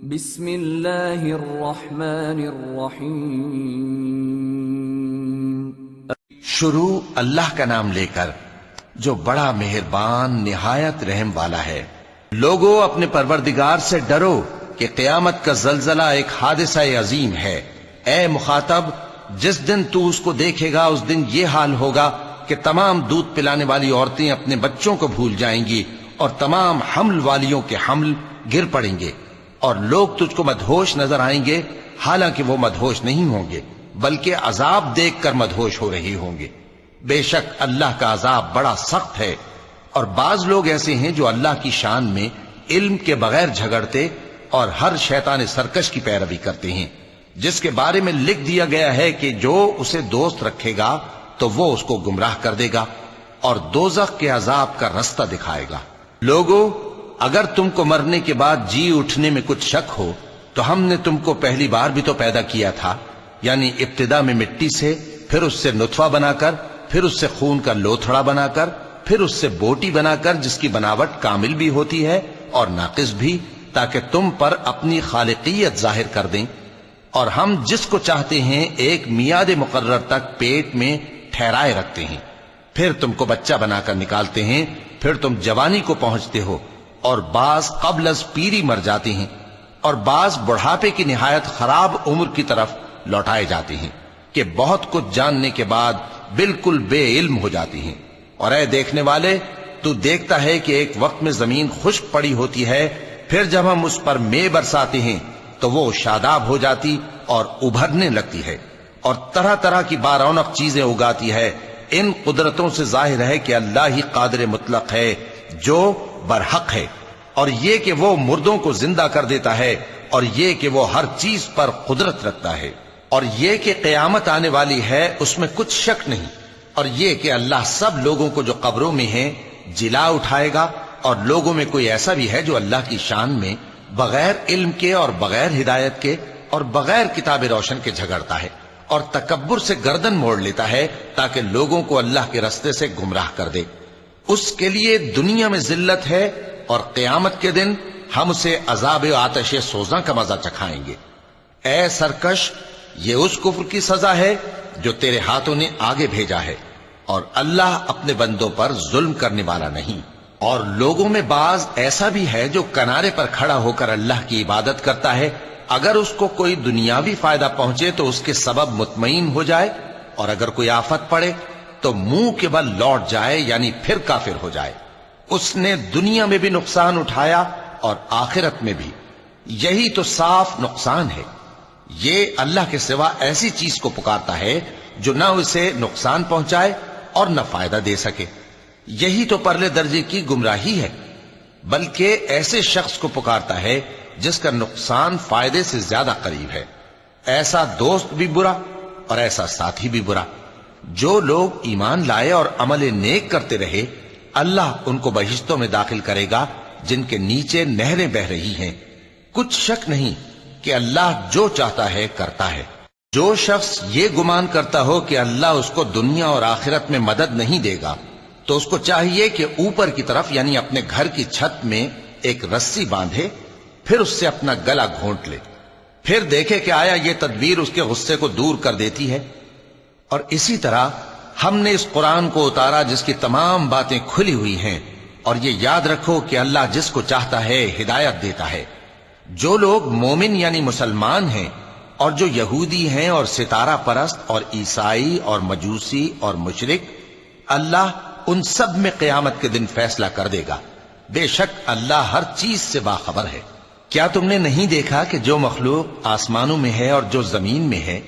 بسم اللہ الرحمن الرحیم۔ شروع اللہ کا نام لے کر جو بڑا مہربان نہایت رحم والا ہے۔ لوگو اپنے پروردگار سے ڈرو کہ قیامت کا زلزلہ ایک حادثہ عظیم ہے۔ اے مخاطب، جس دن تو اس کو دیکھے گا اس دن یہ حال ہوگا کہ تمام دودھ پلانے والی عورتیں اپنے بچوں کو بھول جائیں گی اور تمام حمل والیوں کے حمل گر پڑیں گے، اور لوگ تجھ کو مدہوش نظر آئیں گے، حالانکہ وہ مدہوش نہیں ہوں گے بلکہ عذاب دیکھ کر مدہوش ہو رہے ہوں گے۔ بے شک اللہ کا عذاب بڑا سخت ہے۔ اور بعض لوگ ایسے ہیں جو اللہ کی شان میں علم کے بغیر جھگڑتے اور ہر شیطان سرکش کی پیروی کرتے ہیں، جس کے بارے میں لکھ دیا گیا ہے کہ جو اسے دوست رکھے گا تو وہ اس کو گمراہ کر دے گا اور دوزخ کے عذاب کا رستہ دکھائے گا۔ لوگو، اگر تم کو مرنے کے بعد جی اٹھنے میں کچھ شک ہو تو ہم نے تم کو پہلی بار بھی تو پیدا کیا تھا، یعنی ابتدا میں مٹی سے، پھر اس سے نطفہ بنا کر، پھر اس سے خون کا لوتھڑا بنا کر، پھر اس سے بوٹی بنا کر جس کی بناوٹ کامل بھی ہوتی ہے اور ناقص بھی، تاکہ تم پر اپنی خالقیت ظاہر کر دیں۔ اور ہم جس کو چاہتے ہیں ایک میعاد مقرر تک پیٹ میں ٹھہرائے رکھتے ہیں، پھر تم کو بچہ بنا کر نکالتے ہیں، پھر تم جوانی کو پہنچتے ہو، اور بعض قبل از پیری مر جاتے ہیں، اور بعض بڑھاپے کی نہایت خراب عمر کی طرف لوٹائے جاتے ہیں کہ بہت کچھ جاننے کے بعد بالکل بے علم ہو جاتی ہیں۔ اور اے دیکھنے والے، تو دیکھتا ہے کہ ایک وقت میں زمین خشک پڑی ہوتی ہے، پھر جب ہم اس پر مے برساتے ہیں تو وہ شاداب ہو جاتی اور ابھرنے لگتی ہے اور طرح طرح کی بارونق چیزیں اگاتی ہے۔ ان قدرتوں سے ظاہر ہے کہ اللہ ہی قادر مطلق ہے جو برحق ہے، اور یہ کہ وہ مردوں کو زندہ کر دیتا ہے، اور یہ کہ وہ ہر چیز پر قدرت رکھتا ہے، اور یہ کہ قیامت آنے والی ہے اس میں کچھ شک نہیں، اور یہ کہ اللہ سب لوگوں کو جو قبروں میں ہیں جلا اٹھائے گا، اور لوگوں میں کوئی ایسا بھی ہے جو اللہ کی شان میں بغیر علم کے اور بغیر ہدایت کے اور بغیر کتاب روشن کے جھگڑتا ہے اور تکبر سے گردن موڑ لیتا ہے تاکہ لوگوں کو اللہ کے رستے سے گمراہ کر دے۔ اس کے لیے دنیا میں ذلت ہے، اور قیامت کے دن ہم اسے عذاب آتش سوزاں کا مزہ چکھائیں گے۔ اے سرکش، یہ اس کفر کی سزا ہے جو تیرے ہاتھوں نے آگے بھیجا ہے، اور اللہ اپنے بندوں پر ظلم کرنے والا نہیں۔ اور لوگوں میں بعض ایسا بھی ہے جو کنارے پر کھڑا ہو کر اللہ کی عبادت کرتا ہے، اگر اس کو کوئی دنیاوی فائدہ پہنچے تو اس کے سبب مطمئن ہو جائے، اور اگر کوئی آفت پڑے تو منہ کے بل لوٹ جائے، یعنی پھر کافر ہو جائے۔ اس نے دنیا میں بھی نقصان اٹھایا اور آخرت میں بھی، یہی تو صاف نقصان ہے۔ یہ اللہ کے سوا ایسی چیز کو پکارتا ہے جو نہ اسے نقصان پہنچائے اور نہ فائدہ دے سکے، یہی تو پرلے درجے کی گمراہی ہے۔ بلکہ ایسے شخص کو پکارتا ہے جس کا نقصان فائدے سے زیادہ قریب ہے۔ ایسا دوست بھی برا اور ایسا ساتھی بھی برا۔ جو لوگ ایمان لائے اور عمل نیک کرتے رہے، اللہ ان کو بہشتوں میں داخل کرے گا جن کے نیچے نہریں بہ رہی ہیں۔ کچھ شک نہیں کہ اللہ جو چاہتا ہے کرتا ہے۔ جو شخص یہ گمان کرتا ہو کہ اللہ اس کو دنیا اور آخرت میں مدد نہیں دے گا تو اس کو چاہیے کہ اوپر کی طرف یعنی اپنے گھر کی چھت میں ایک رسی باندھے، پھر اس سے اپنا گلا گھونٹ لے، پھر دیکھے کہ آیا یہ تدبیر اس کے غصے کو دور کر دیتی ہے۔ اور اسی طرح ہم نے اس قرآن کو اتارا جس کی تمام باتیں کھلی ہوئی ہیں، اور یہ یاد رکھو کہ اللہ جس کو چاہتا ہے ہدایت دیتا ہے۔ جو لوگ مومن یعنی مسلمان ہیں اور جو یہودی ہیں اور ستارہ پرست اور عیسائی اور مجوسی اور مشرک، اللہ ان سب میں قیامت کے دن فیصلہ کر دے گا۔ بے شک اللہ ہر چیز سے باخبر ہے۔ کیا تم نے نہیں دیکھا کہ جو مخلوق آسمانوں میں ہے اور جو زمین میں ہے،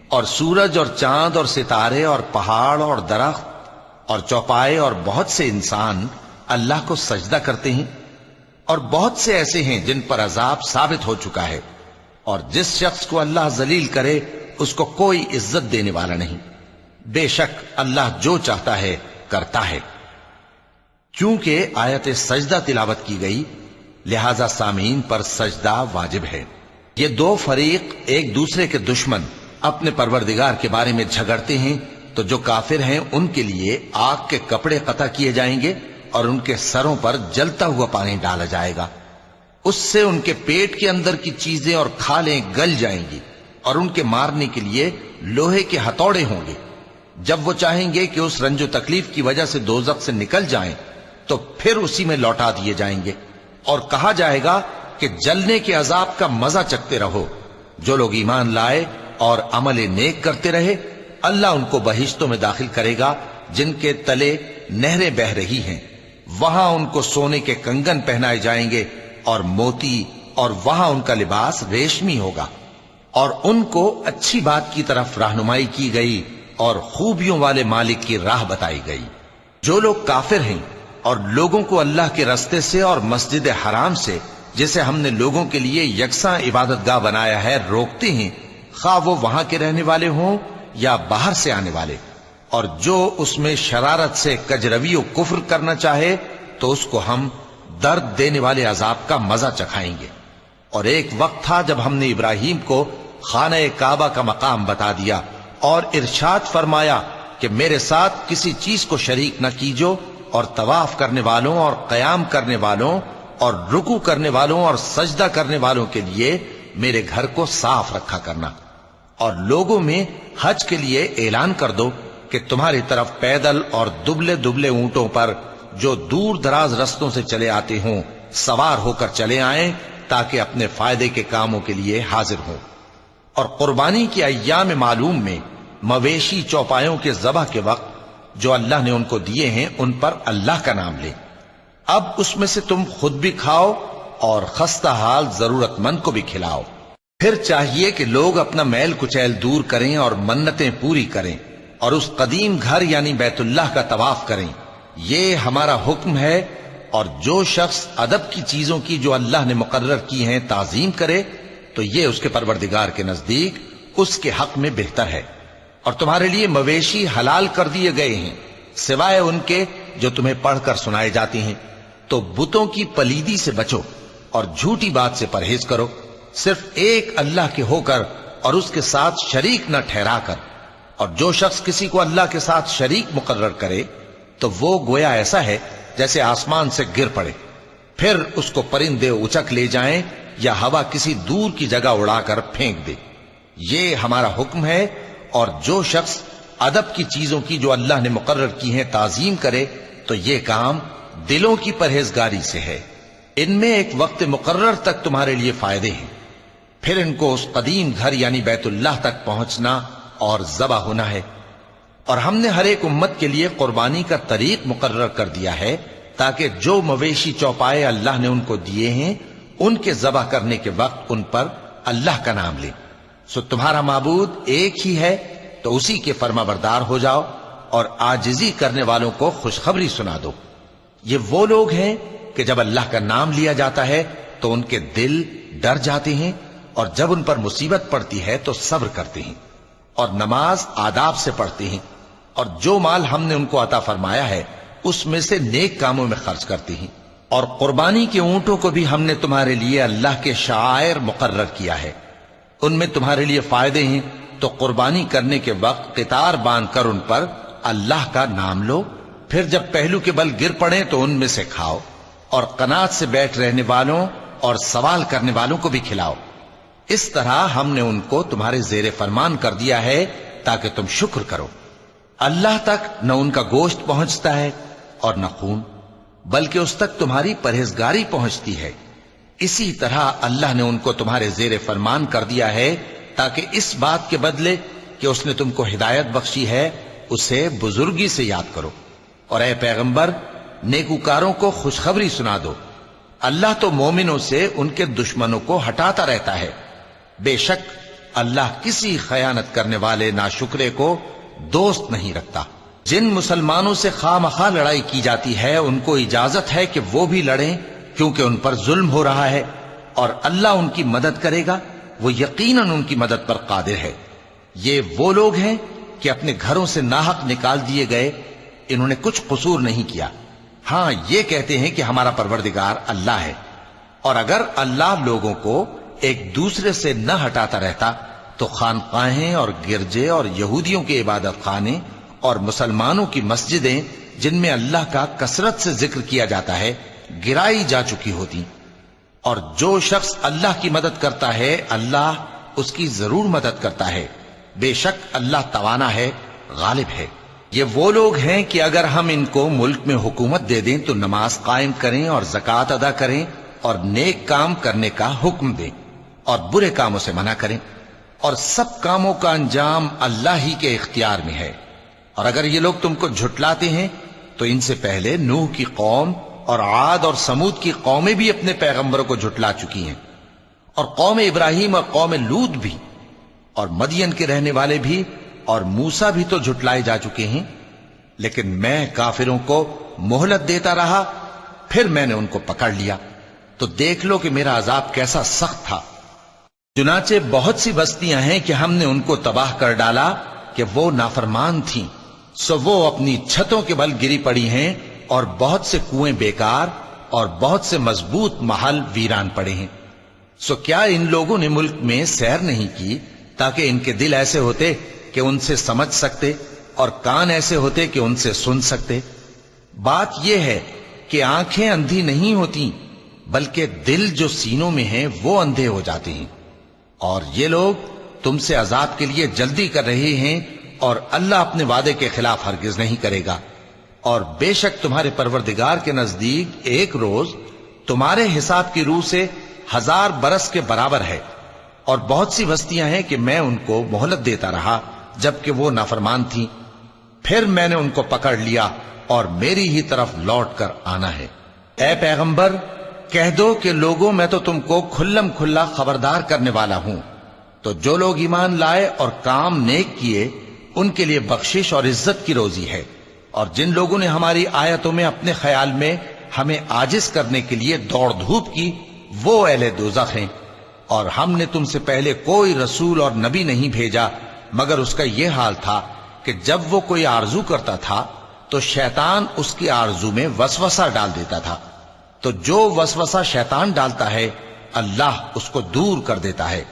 اور سورج اور چاند اور ستارے اور پہاڑ اور درخت اور چوپائے اور بہت سے انسان اللہ کو سجدہ کرتے ہیں، اور بہت سے ایسے ہیں جن پر عذاب ثابت ہو چکا ہے، اور جس شخص کو اللہ ذلیل کرے اس کو کوئی عزت دینے والا نہیں۔ بے شک اللہ جو چاہتا ہے کرتا ہے۔ چونکہ آیت سجدہ تلاوت کی گئی لہذا سامعین پر سجدہ واجب ہے۔ یہ دو فریق ایک دوسرے کے دشمن اپنے پروردگار کے بارے میں جھگڑتے ہیں، تو جو کافر ہیں ان کے لیے آگ کے کپڑے قطع کیے جائیں گے اور ان کے سروں پر جلتا ہوا پانی ڈالا جائے گا۔ اس سے ان کے پیٹ کے اندر کی چیزیں اور کھالیں گل جائیں گی، اور ان کے مارنے کے لیے لوہے کے ہتھوڑے ہوں گے۔ جب وہ چاہیں گے کہ اس رنج و تکلیف کی وجہ سے دوزخ سے نکل جائیں تو پھر اسی میں لوٹا دیے جائیں گے، اور کہا جائے گا کہ جلنے کے عذاب کا مزہ چکھتے رہو۔ جو لوگ ایمان لائے اور عمل نیک کرتے رہے، اللہ ان کو بہشتوں میں داخل کرے گا جن کے تلے نہریں بہہ رہی ہیں، وہاں ان کو سونے کے کنگن پہنائے جائیں گے اور موتی، اور وہاں ان کا لباس ریشمی ہوگا، اور ان کو اچھی بات کی طرف رہنمائی کی گئی اور خوبیوں والے مالک کی راہ بتائی گئی۔ جو لوگ کافر ہیں اور لوگوں کو اللہ کے رستے سے اور مسجد حرام سے، جسے ہم نے لوگوں کے لیے یکساں عبادت گاہ بنایا ہے، روکتے ہیں، خواہ وہ وہاں کے رہنے والے ہوں یا باہر سے آنے والے، اور جو اس میں شرارت سے کجروی و کفر کرنا چاہے تو اس کو ہم درد دینے والے عذاب کا مزہ چکھائیں گے۔ اور ایک وقت تھا جب ہم نے ابراہیم کو خانہ کعبہ کا مقام بتا دیا اور ارشاد فرمایا کہ میرے ساتھ کسی چیز کو شریک نہ کیجو، اور طواف کرنے والوں اور قیام کرنے والوں اور رکوع کرنے والوں اور سجدہ کرنے والوں کے لیے میرے گھر کو صاف رکھا کرنا، اور لوگوں میں حج کے لیے اعلان کر دو کہ تمہاری طرف پیدل اور دبلے دبلے اونٹوں پر جو دور دراز رستوں سے چلے آتے ہوں سوار ہو کر چلے آئیں، تاکہ اپنے فائدے کے کاموں کے لیے حاضر ہوں۔ اور قربانی کے ایام معلوم میں مویشی چوپایوں کے ذبح کے وقت جو اللہ نے ان کو دیے ہیں ان پر اللہ کا نام لیں۔ اب اس میں سے تم خود بھی کھاؤ اور خستہ حال ضرورت مند کو بھی کھلاؤ۔ پھر چاہیے کہ لوگ اپنا میل کچیل دور کریں اور منتیں پوری کریں، اور اس قدیم گھر یعنی بیت اللہ کا طواف کریں۔ یہ ہمارا حکم ہے، اور جو شخص ادب کی چیزوں کی جو اللہ نے مقرر کی ہیں تعظیم کرے تو یہ اس کے پروردگار کے نزدیک اس کے حق میں بہتر ہے۔ اور تمہارے لیے مویشی حلال کر دیے گئے ہیں سوائے ان کے جو تمہیں پڑھ کر سنائے جاتے ہیں، تو بتوں کی پلیدی سے بچو اور جھوٹی بات سے پرہیز کرو، صرف ایک اللہ کے ہو کر اور اس کے ساتھ شریک نہ ٹھہرا کر۔ اور جو شخص کسی کو اللہ کے ساتھ شریک مقرر کرے تو وہ گویا ایسا ہے جیسے آسمان سے گر پڑے، پھر اس کو پرندے اچک لے جائیں یا ہوا کسی دور کی جگہ اڑا کر پھینک دے۔ یہ ہمارا حکم ہے، اور جو شخص ادب کی چیزوں کی جو اللہ نے مقرر کی ہیں تعظیم کرے تو یہ کام دلوں کی پرہیزگاری سے ہے۔ ان میں ایک وقت مقرر تک تمہارے لیے فائدے ہیں، پھر ان کو اس قدیم گھر یعنی بیت اللہ تک پہنچنا اور ذبح ہونا ہے۔ اور ہم نے ہر ایک امت کے لیے قربانی کا طریق مقرر کر دیا ہے، تاکہ جو مویشی چوپائے اللہ نے ان کو دیے ہیں ان کے ذبح کرنے کے وقت ان پر اللہ کا نام لیں۔ سو تمہارا معبود ایک ہی ہے، تو اسی کے فرما بردار ہو جاؤ اور عاجزی کرنے والوں کو خوشخبری سنا دو۔ یہ وہ لوگ ہیں کہ جب اللہ کا نام لیا جاتا ہے تو ان کے دل ڈر جاتے ہیں، اور جب ان پر مصیبت پڑتی ہے تو صبر کرتے ہیں، اور نماز آداب سے پڑھتے ہیں، اور جو مال ہم نے ان کو عطا فرمایا ہے اس میں سے نیک کاموں میں خرچ کرتے ہیں۔ اور قربانی کے اونٹوں کو بھی ہم نے تمہارے لیے اللہ کے شعائر مقرر کیا ہے، ان میں تمہارے لیے فائدے ہیں، تو قربانی کرنے کے وقت قطار باندھ کر ان پر اللہ کا نام لو، پھر جب پہلو کے بل گر پڑیں تو ان میں سے کھاؤ، اور قناعت سے بیٹھ رہنے والوں اور سوال کرنے والوں کو بھی کھلاؤ۔ اس طرح ہم نے ان کو تمہارے زیر فرمان کر دیا ہے تاکہ تم شکر کرو۔ اللہ تک نہ ان کا گوشت پہنچتا ہے اور نہ خون، بلکہ اس تک تمہاری پرہیزگاری پہنچتی ہے۔ اسی طرح اللہ نے ان کو تمہارے زیر فرمان کر دیا ہے تاکہ اس بات کے بدلے کہ اس نے تم کو ہدایت بخشی ہے اسے بزرگی سے یاد کرو۔ اور اے پیغمبر، نیکوکاروں کو خوشخبری سنا دو، اللہ تو مومنوں سے ان کے دشمنوں کو ہٹاتا رہتا ہے۔ بے شک اللہ کسی خیانت کرنے والے ناشکرے کو دوست نہیں رکھتا۔ جن مسلمانوں سے خواہ مخواہ لڑائی کی جاتی ہے ان کو اجازت ہے کہ وہ بھی لڑیں، کیونکہ ان پر ظلم ہو رہا ہے، اور اللہ ان کی مدد کرے گا، وہ یقیناً ان کی مدد پر قادر ہے۔ یہ وہ لوگ ہیں کہ اپنے گھروں سے ناحق نکال دیے گئے، انہوں نے کچھ قصور نہیں کیا، ہاں یہ کہتے ہیں کہ ہمارا پروردگار اللہ ہے۔ اور اگر اللہ لوگوں کو ایک دوسرے سے نہ ہٹاتا رہتا تو خانقاہیں اور گرجے اور یہودیوں کے عبادت خانے اور مسلمانوں کی مسجدیں جن میں اللہ کا کثرت سے ذکر کیا جاتا ہے گرائی جا چکی ہوتی۔ اور جو شخص اللہ کی مدد کرتا ہے اللہ اس کی ضرور مدد کرتا ہے، بے شک اللہ توانا ہے، غالب ہے۔ یہ وہ لوگ ہیں کہ اگر ہم ان کو ملک میں حکومت دے دیں تو نماز قائم کریں اور زکوٰۃ ادا کریں اور نیک کام کرنے کا حکم دیں اور برے کاموں سے منع کریں، اور سب کاموں کا انجام اللہ ہی کے اختیار میں ہے۔ اور اگر یہ لوگ تم کو جھٹلاتے ہیں تو ان سے پہلے نوح کی قوم اور عاد اور سمود کی قومیں بھی اپنے پیغمبروں کو جھٹلا چکی ہیں، اور قوم ابراہیم اور قوم لوط بھی، اور مدین کے رہنے والے بھی، اور موسیٰ بھی تو جھٹلائے جا چکے ہیں۔ لیکن میں کافروں کو مہلت دیتا رہا، پھر میں نے ان کو پکڑ لیا، تو دیکھ لو کہ میرا عذاب کیسا سخت تھا۔ چنانچہ بہت سی بستیاں ہیں کہ ہم نے ان کو تباہ کر ڈالا کہ وہ نافرمان تھیں، سو وہ اپنی چھتوں کے بل گری پڑی ہیں، اور بہت سے کنویں بیکار اور بہت سے مضبوط محل ویران پڑے ہیں۔ سو کیا ان لوگوں نے ملک میں سیر نہیں کی تاکہ ان کے دل ایسے ہوتے کہ ان سے سمجھ سکتے اور کان ایسے ہوتے کہ ان سے سن سکتے؟ بات یہ ہے کہ آنکھیں اندھی نہیں ہوتی بلکہ دل جو سینوں میں ہیں وہ اندھے ہو جاتے ہیں۔ اور یہ لوگ تم سے عذاب کے لیے جلدی کر رہے ہیں، اور اللہ اپنے وعدے کے خلاف ہرگز نہیں کرے گا۔ اور بے شک تمہارے پروردگار کے نزدیک ایک روز تمہارے حساب کی روح سے 1000 برس کے برابر ہے۔ اور بہت سی بستیاں ہیں کہ میں ان کو مہلت دیتا رہا جبکہ وہ نافرمان تھیں، پھر میں نے ان کو پکڑ لیا اور میری ہی طرف لوٹ کر آنا ہے۔ اے پیغمبر کہہ دو کہ لوگوں میں تو تم کو کھلم کھلا خبردار کرنے والا ہوں، تو جو لوگ ایمان لائے اور کام نیک کیے ان کے لیے بخشش اور عزت کی روزی ہے، اور جن لوگوں نے ہماری آیتوں میں اپنے خیال میں ہمیں عاجز کرنے کے لیے دوڑ دھوپ کی وہ اہل دوزخ ہیں۔ اور ہم نے تم سے پہلے کوئی رسول اور نبی نہیں بھیجا مگر اس کا یہ حال تھا کہ جب وہ کوئی آرزو کرتا تھا تو شیطان اس کی آرزو میں وسوسہ ڈال دیتا تھا، تو جو وسوسہ شیطان ڈالتا ہے اللہ اس کو دور کر دیتا ہے،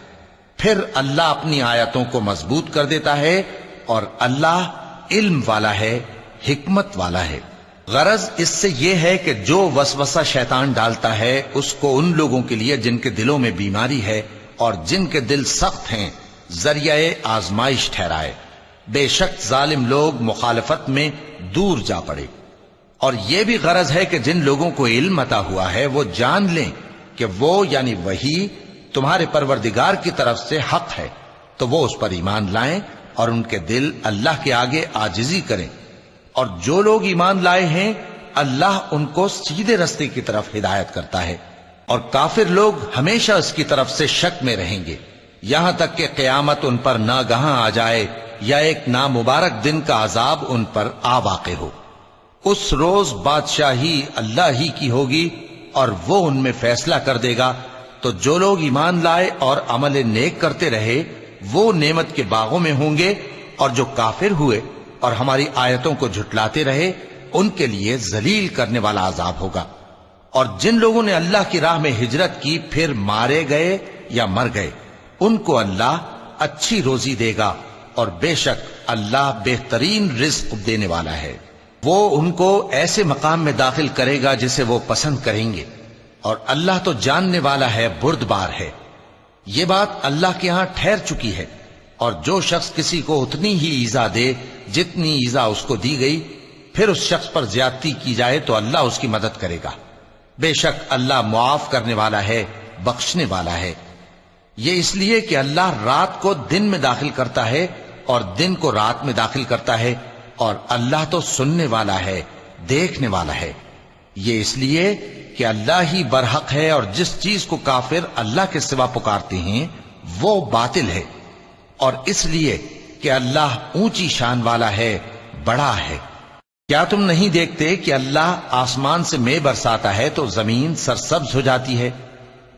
پھر اللہ اپنی آیتوں کو مضبوط کر دیتا ہے، اور اللہ علم والا ہے، حکمت والا ہے۔ غرض اس سے یہ ہے کہ جو وسوسہ شیطان ڈالتا ہے اس کو ان لوگوں کے لیے جن کے دلوں میں بیماری ہے اور جن کے دل سخت ہیں ذریعہ آزمائش ٹھہرائے۔ بے شک ظالم لوگ مخالفت میں دور جا پڑے۔ اور یہ بھی غرض ہے کہ جن لوگوں کو علم عطا ہوا ہے وہ جان لیں کہ وہ یعنی وحی تمہارے پروردگار کی طرف سے حق ہے، تو وہ اس پر ایمان لائیں اور ان کے دل اللہ کے آگے عاجزی کریں۔ اور جو لوگ ایمان لائے ہیں اللہ ان کو سیدھے رستے کی طرف ہدایت کرتا ہے، اور کافر لوگ ہمیشہ اس کی طرف سے شک میں رہیں گے یہاں تک کہ قیامت ان پر ناگہاں آ جائے یا ایک نامبارک دن کا عذاب ان پر آ واقع ہو۔ اس روز بادشاہی اللہ ہی کی ہوگی اور وہ ان میں فیصلہ کر دے گا، تو جو لوگ ایمان لائے اور عمل نیک کرتے رہے وہ نعمت کے باغوں میں ہوں گے، اور جو کافر ہوئے اور ہماری آیتوں کو جھٹلاتے رہے ان کے لیے ذلیل کرنے والا عذاب ہوگا۔ اور جن لوگوں نے اللہ کی راہ میں ہجرت کی پھر مارے گئے یا مر گئے ان کو اللہ اچھی روزی دے گا، اور بے شک اللہ بہترین رزق دینے والا ہے۔ وہ ان کو ایسے مقام میں داخل کرے گا جسے وہ پسند کریں گے، اور اللہ تو جاننے والا ہے، بردبار ہے۔ یہ بات اللہ کے ہاں ٹھہر چکی ہے، اور جو شخص کسی کو اتنی ہی ایذا دے جتنی ایذا اس کو دی گئی، پھر اس شخص پر زیادتی کی جائے تو اللہ اس کی مدد کرے گا۔ بے شک اللہ معاف کرنے والا ہے، بخشنے والا ہے۔ یہ اس لیے کہ اللہ رات کو دن میں داخل کرتا ہے اور دن کو رات میں داخل کرتا ہے، اور اللہ تو سننے والا ہے، دیکھنے والا ہے۔ یہ اس لیے کہ اللہ ہی برحق ہے، اور جس چیز کو کافر اللہ کے سوا پکارتے ہیں وہ باطل ہے، اور اس لیے کہ اللہ اونچی شان والا ہے، بڑا ہے۔ کیا تم نہیں دیکھتے کہ اللہ آسمان سے مے برساتا ہے تو زمین سرسبز ہو جاتی ہے؟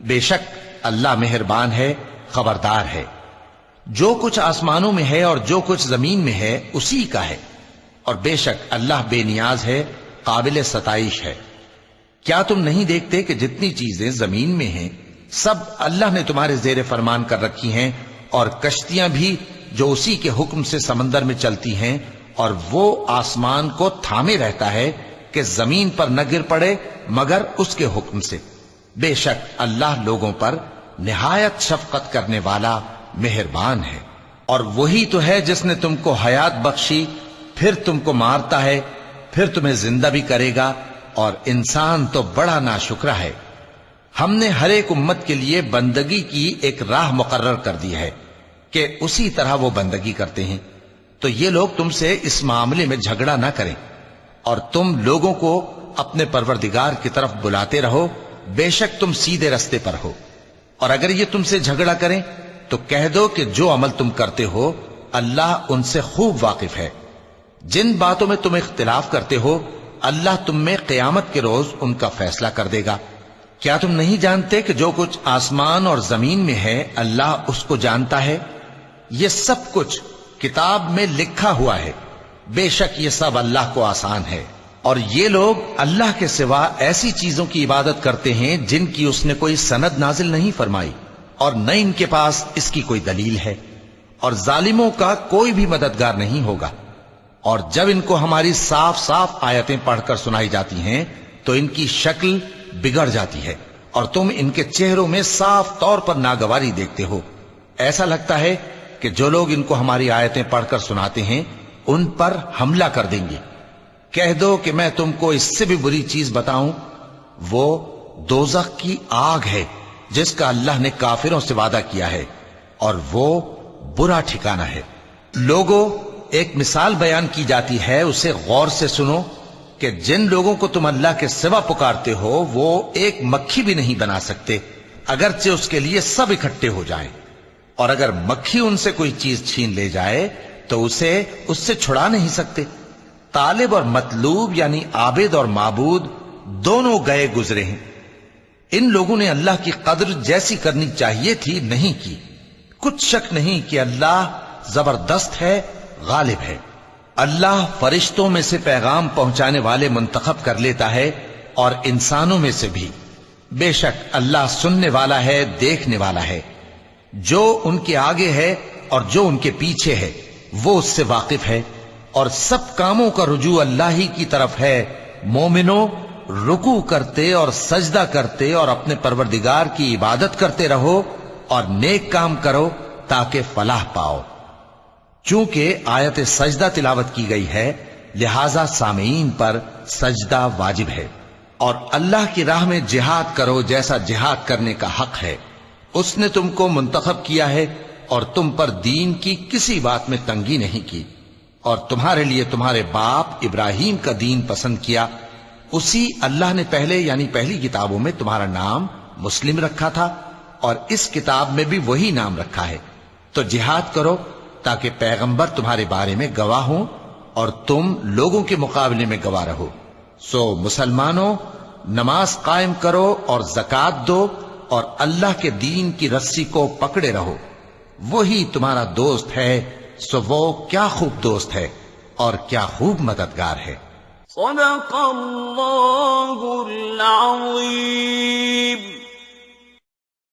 بے شک اللہ مہربان ہے، خبردار ہے۔ جو کچھ آسمانوں میں ہے اور جو کچھ زمین میں ہے اسی کا ہے، اور بے شک اللہ بے نیاز ہے، قابل ستائش ہے۔ کیا تم نہیں دیکھتے کہ جتنی چیزیں زمین میں ہیں سب اللہ نے تمہارے زیر فرمان کر رکھی ہیں، اور کشتیاں بھی جو اسی کے حکم سے سمندر میں چلتی ہیں، اور وہ آسمان کو تھامے رہتا ہے کہ زمین پر نہ گر پڑے مگر اس کے حکم سے۔ بے شک اللہ لوگوں پر نہایت شفقت کرنے والا مہربان ہے۔ اور وہی تو ہے جس نے تم کو حیات بخشی، پھر تم کو مارتا ہے، پھر تمہیں زندہ بھی کرے گا، اور انسان تو بڑا ناشکرا ہے۔ ہم نے ہر ایک امت کے لیے بندگی کی ایک راہ مقرر کر دی ہے کہ اسی طرح وہ بندگی کرتے ہیں، تو یہ لوگ تم سے اس معاملے میں جھگڑا نہ کریں، اور تم لوگوں کو اپنے پروردگار کی طرف بلاتے رہو، بے شک تم سیدھے رستے پر ہو۔ اور اگر یہ تم سے جھگڑا کریں تو کہہ دو کہ جو عمل تم کرتے ہو اللہ ان سے خوب واقف ہے۔ جن باتوں میں تم اختلاف کرتے ہو اللہ تم میں قیامت کے روز ان کا فیصلہ کر دے گا۔ کیا تم نہیں جانتے کہ جو کچھ آسمان اور زمین میں ہے اللہ اس کو جانتا ہے؟ یہ سب کچھ کتاب میں لکھا ہوا ہے، بے شک یہ سب اللہ کو آسان ہے۔ اور یہ لوگ اللہ کے سوا ایسی چیزوں کی عبادت کرتے ہیں جن کی اس نے کوئی سند نازل نہیں فرمائی، اور نہ ان کے پاس اس کی کوئی دلیل ہے، اور ظالموں کا کوئی بھی مددگار نہیں ہوگا۔ اور جب ان کو ہماری صاف صاف آیتیں پڑھ کر سنائی جاتی ہیں تو ان کی شکل بگڑ جاتی ہے، اور تم ان کے چہروں میں صاف طور پر ناگواری دیکھتے ہو۔ ایسا لگتا ہے کہ جو لوگ ان کو ہماری آیتیں پڑھ کر سناتے ہیں ان پر حملہ کر دیں گے۔ کہہ دو کہ میں تم کو اس سے بھی بری چیز بتاؤں، وہ دوزخ کی آگ ہے جس کا اللہ نے کافروں سے وعدہ کیا ہے، اور وہ برا ٹھکانہ ہے۔ لوگوں، ایک مثال بیان کی جاتی ہے، اسے غور سے سنو کہ جن لوگوں کو تم اللہ کے سوا پکارتے ہو وہ ایک مکھی بھی نہیں بنا سکتے اگرچہ اس کے لیے سب اکٹھے ہو جائیں، اور اگر مکھی ان سے کوئی چیز چھین لے جائے تو اسے اس سے چھڑا نہیں سکتے۔ طالب اور مطلوب یعنی عابد اور معبود دونوں گئے گزرے ہیں۔ ان لوگوں نے اللہ کی قدر جیسی کرنی چاہیے تھی نہیں کی۔ کچھ شک نہیں کہ اللہ زبردست ہے، غالب ہے۔ اللہ فرشتوں میں سے پیغام پہنچانے والے منتخب کر لیتا ہے اور انسانوں میں سے بھی۔ بے شک اللہ سننے والا ہے، دیکھنے والا ہے۔ جو ان کے آگے ہے اور جو ان کے پیچھے ہے وہ اس سے واقف ہے، اور سب کاموں کا رجوع اللہ ہی کی طرف ہے۔ مومنوں، رکوع کرتے اور سجدہ کرتے اور اپنے پروردگار کی عبادت کرتے رہو اور نیک کام کرو تاکہ فلاح پاؤ۔ چونکہ آیت سجدہ تلاوت کی گئی ہے لہذا سامعین پر سجدہ واجب ہے۔ اور اللہ کی راہ میں جہاد کرو جیسا جہاد کرنے کا حق ہے۔ اس نے تم کو منتخب کیا ہے اور تم پر دین کی کسی بات میں تنگی نہیں کی، اور تمہارے لیے تمہارے باپ ابراہیم کا دین پسند کیا۔ اسی اللہ نے پہلے یعنی پہلی کتابوں میں تمہارا نام مسلم رکھا تھا، اور اس کتاب میں بھی وہی نام رکھا ہے۔ تو جہاد کرو تاکہ پیغمبر تمہارے بارے میں گواہ ہوں اور تم لوگوں کے مقابلے میں گواہ رہو۔ سو مسلمانوں، نماز قائم کرو اور زکوٰۃ دو اور اللہ کے دین کی رسی کو پکڑے رہو، وہی تمہارا دوست ہے۔ سو وہ کیا خوب دوست ہے اور کیا خوب مددگار ہے۔ صدق اللہ العظیم۔